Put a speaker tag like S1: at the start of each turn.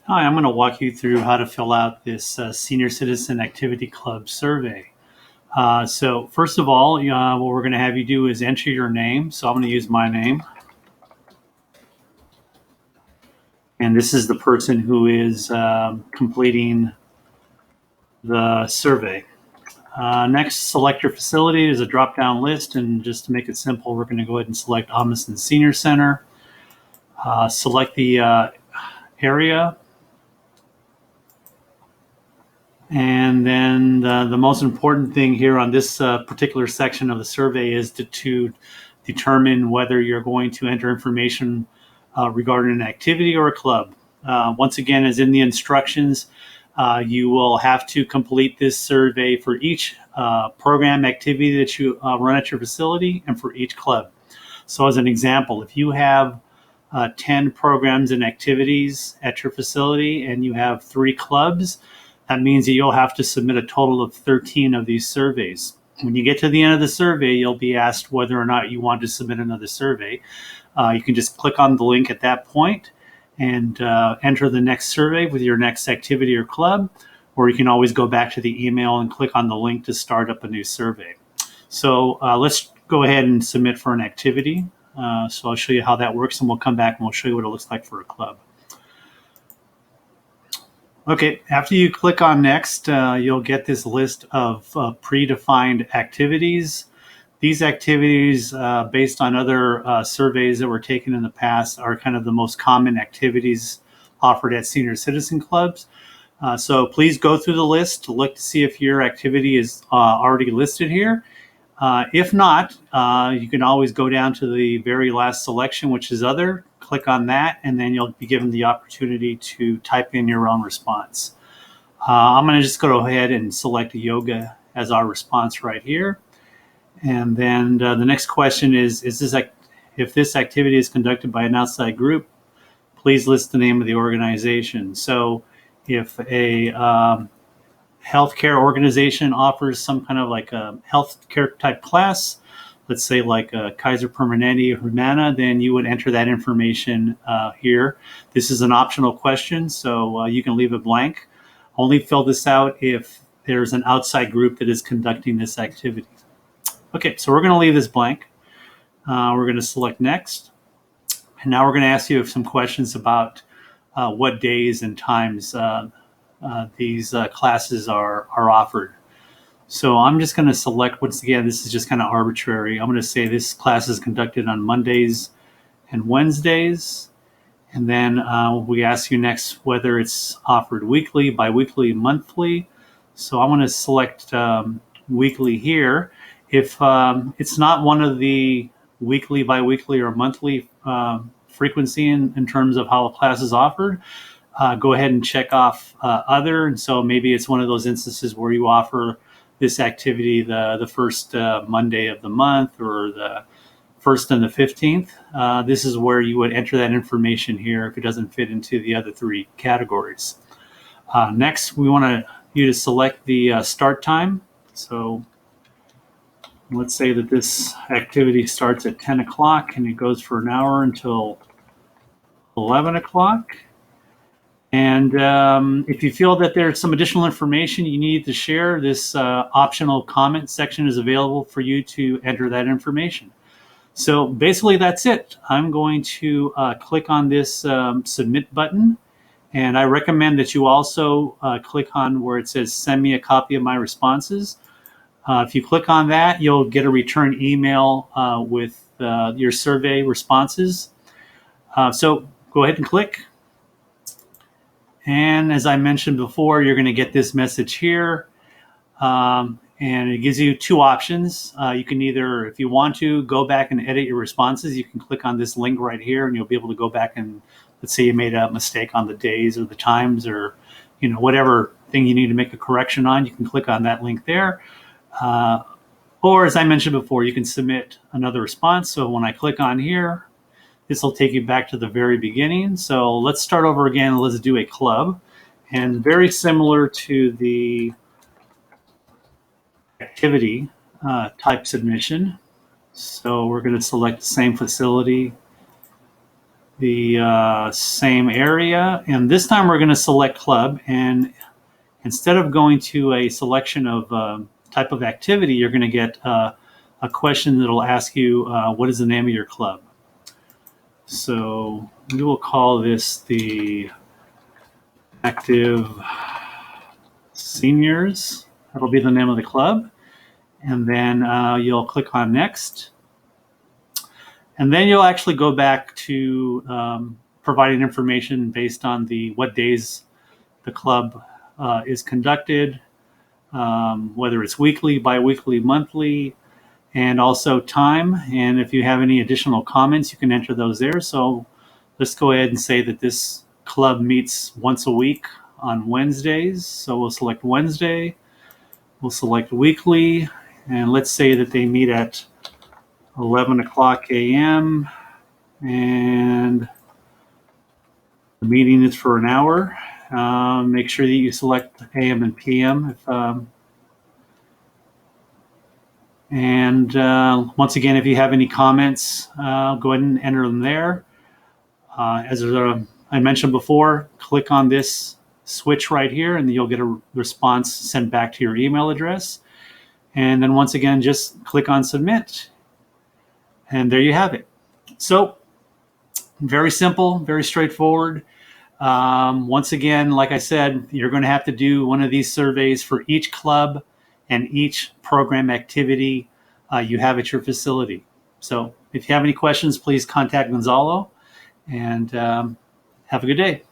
S1: Hi, I'm going to walk you through how to fill out this Senior Citizen Activity Club survey. So first of all, what we're going to have you do is enter your name. So I'm going to use my name. And this is the person who is completing the survey. Next, select your facility. There's a drop-down list. And just to make it simple, we're going to go ahead and select Amundsen Senior Center. Select the area. And then the most important thing here on this particular section of the survey is to determine whether you're going to enter information regarding an activity or a club. Once again, as in the instructions, you will have to complete this survey for each program activity that you run at your facility and for each club. So as an example, if you have 10 programs and activities at your facility and you have 3 clubs, that means that you'll have to submit a total of 13 of these surveys. When you get to the end of the survey, you'll be asked whether or not you want to submit another survey. You can just click on the link at that point and enter the next survey with your next activity or club, or you can always go back to the email and click on the link to start up a new survey. So let's go ahead and submit for an activity. So I'll show you how that works, and we'll come back and we'll show you what it looks like for a club. Okay, after you click on next, you'll get this list of predefined activities. These activities, based on other surveys that were taken in the past, are kind of the most common activities offered at senior citizen clubs. So please go through the list to look to see if your activity is already listed here. If not, you can always go down to the very last selection, which is other, click on that, and then you'll be given the opportunity to type in your own response. I'm going to just go ahead and select yoga as our response right here. And then the next question is if this activity is conducted by an outside group, please list the name of the organization. So if a healthcare organization offers some kind of like a healthcare type class, let's say like a Kaiser Permanente or Humana, then you would enter that information here. This is an optional question, so you can leave it blank. Only fill this out if there's an outside group that is conducting this activity. Okay, so we're going to leave this blank. We're going to select next. And now we're going to ask you some questions about what days and times these classes are offered. So I'm just going to select, once again, this is just kind of arbitrary. I'm going to say this class is conducted on Mondays and Wednesdays. And then we ask you next whether it's offered weekly, biweekly, monthly. So I want to select weekly here. If it's not one of the weekly, biweekly, or monthly frequency in terms of how a class is offered, go ahead and check off other. And so maybe it's one of those instances where you offer this activity the first Monday of the month or the 1st and the 15th. This is where you would enter that information here if it doesn't fit into the other 3 categories. Next, we want you to select the start time. So let's say that this activity starts at 10 o'clock and it goes for an hour until 11 o'clock. And if you feel that there's some additional information you need to share, this optional comment section is available for you to enter that information. So basically that's it. I'm going to click on this submit button. And I recommend that you also click on where it says send me a copy of my responses. If you click on that, you'll get a return email with your survey responses. So go ahead and click. And as I mentioned before, you're going to get this message here. And it gives you 2 options. You can either, if you want to, go back and edit your responses. You can click on this link right here and you'll be able to go back and, let's say you made a mistake on the days or the times or whatever thing you need to make a correction on, you can click on that link there. Or as I mentioned before, you can submit another response. So when I click on here, this will take you back to the very beginning. So let's start over again. Let's do a club. And very similar to the activity type submission. So we're going to select the same facility. the same area. And this time we're going to select club. And instead of going to a selection of type of activity, you're going to get a question that'll ask you, what is the name of your club? So we will call this the Active Seniors. That'll be the name of the club. And then you'll click on next. And then you'll actually go back to providing information based on what days the club is conducted, whether it's weekly, bi-weekly, monthly, and also time. And if you have any additional comments, you can enter those there. So let's go ahead and say that this club meets once a week on Wednesdays. So we'll select Wednesday. We'll select weekly. And let's say that they meet at 11 o'clock a.m. and the meeting is for an hour. Make sure that you select AM and PM. Once again, if you have any comments, go ahead and enter them there. As I mentioned before, click on this switch right here, and you'll get a response sent back to your email address. And then once again, just click on submit. And there you have it. So very simple, very straightforward. Once again, like I said, you're going to have to do one of these surveys for each club and each program activity you have at your facility. So if you have any questions, please contact Gonzalo, and have a good day.